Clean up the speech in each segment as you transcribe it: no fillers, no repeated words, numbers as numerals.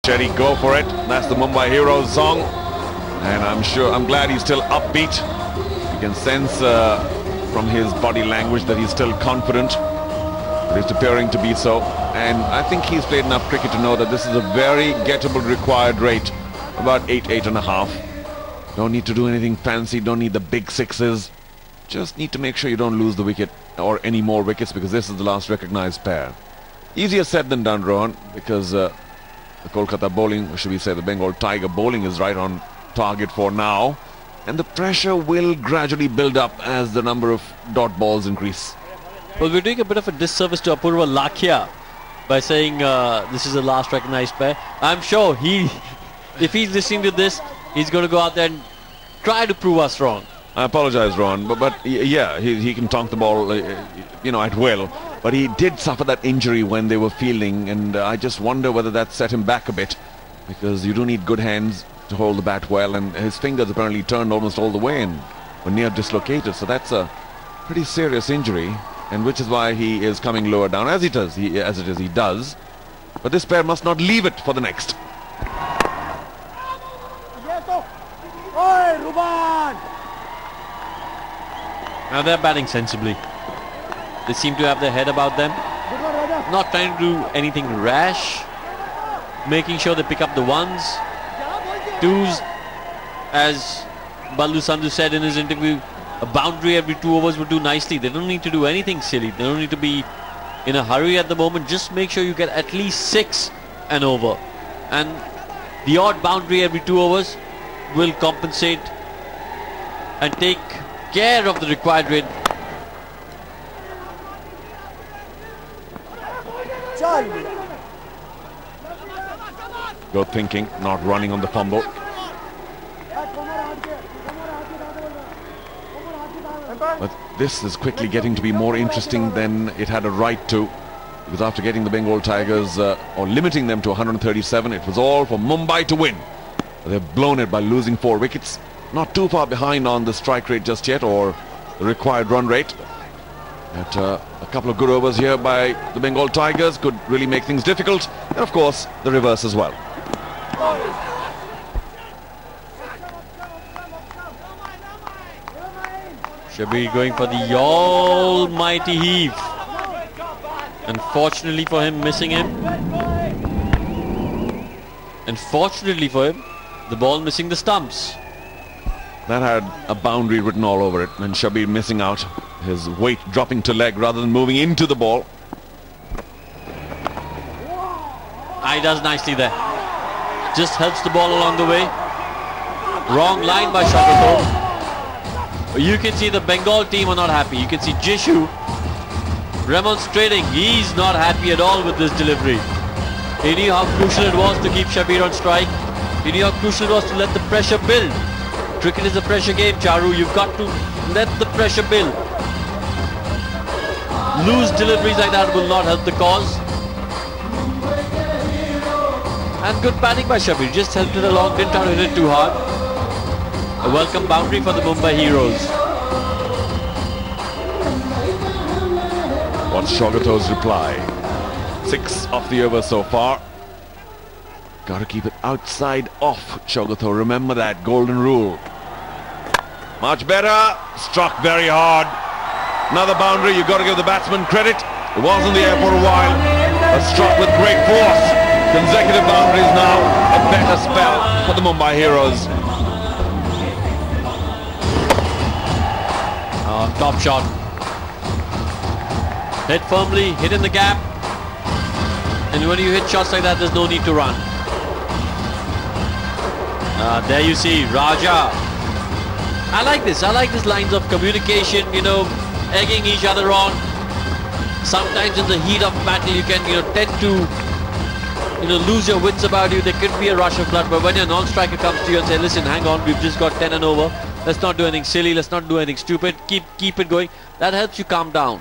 Shetty, go for it. That's the Mumbai Heroes song, and I'm glad he's still upbeat. You can sense from his body language that he's still confident. He's appearing to be so, and I think he's played enough cricket to know that this is a very gettable required rate, about 8.5. Don't need to do anything fancy, don't need the big sixes. Just need to make sure you don't lose the wicket or any more wickets, because this is the last recognized pair. Easier said than done, Rohan, because the Kolkata bowling, or should we say the Bengal Tiger bowling, is right on target for now, and the pressure will gradually build up as the number of dot balls increase. Well, we're doing a bit of a disservice to Apurva Lakhia by saying this is the last recognized pair. I'm sure if he's listening to this, he's going to go out there and try to prove us wrong. I apologize, Ron, but yeah, he can tonk the ball, at will. But he did suffer that injury when they were fielding, and I just wonder whether that set him back a bit, because you do need good hands to hold the bat well, and his fingers apparently turned almost all the way and were near dislocated. So that's a pretty serious injury, and which is why he is coming lower down as he does. But this pair must not leave it for the next. Now they're batting sensibly. They seem to have their head about them. Not trying to do anything rash. Making sure they pick up the ones. Twos, as Ballu Sandhu said in his interview, a boundary every 2 overs would do nicely. They don't need to do anything silly. They don't need to be in a hurry at the moment. Just make sure you get at least 6 and over. And the odd boundary every 2 overs will compensate and take care of the required rate. Good thinking, not running on the fumble. But this is quickly getting to be more interesting than it had a right to, because after getting the Bengal Tigers or limiting them to 137, it was all for Mumbai to win. They've blown it by losing 4 wickets. Not too far behind on the strike rate just yet, or the required run rate. But a couple of good overs here by the Bengal Tigers could really make things difficult. And of course, the reverse as well. Shabir going for the almighty heave. Unfortunately for him, missing him. And fortunately for him, the ball missing the stumps. That had a boundary written all over it, and Shabir missing out, his weight dropping to leg rather than moving into the ball. He does nicely there. Just helps the ball along the way. Wrong line by Shoghatho. You can see the Bengal team are not happy. You can see Jishu remonstrating. He's not happy at all with this delivery. He knew how crucial it was to keep Shabir on strike. He knew how crucial it was to let the pressure build. Cricket is a pressure game, Charu. You've got to let the pressure build. Loose deliveries like that will not help the cause. And good batting by Shabir. Just helped it along, didn't try to hit it too hard. A welcome boundary for the Mumbai Heroes. What's Shoghatho's reply? 6 off the over so far. Got to keep it outside off, Shoghatho. Remember that golden rule. Much better. Struck very hard. Another boundary. You've got to give the batsman credit. It was in the air for a while, but struck with great force. Consecutive boundaries now. A better spell for the Mumbai Heroes. Top shot. Hit firmly, hit in the gap. And when you hit shots like that, there's no need to run. There you see Raja. I like this. I like these lines of communication, egging each other on. Sometimes in the heat of battle, you can, tend to, lose your wits about you. There could be a rush of blood, but when your non-striker comes to you and say, listen, hang on, we've just got 10 and over. Let's not do anything silly. Let's not do anything stupid. Keep it going. That helps you calm down.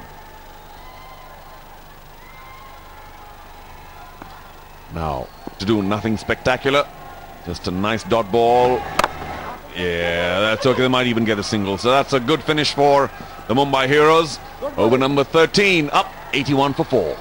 Now, to do nothing spectacular. Just a nice dot ball. Yeah, that's okay. They might even get a single. So that's a good finish for the Mumbai Heroes. Over number 13, up 81 for 4.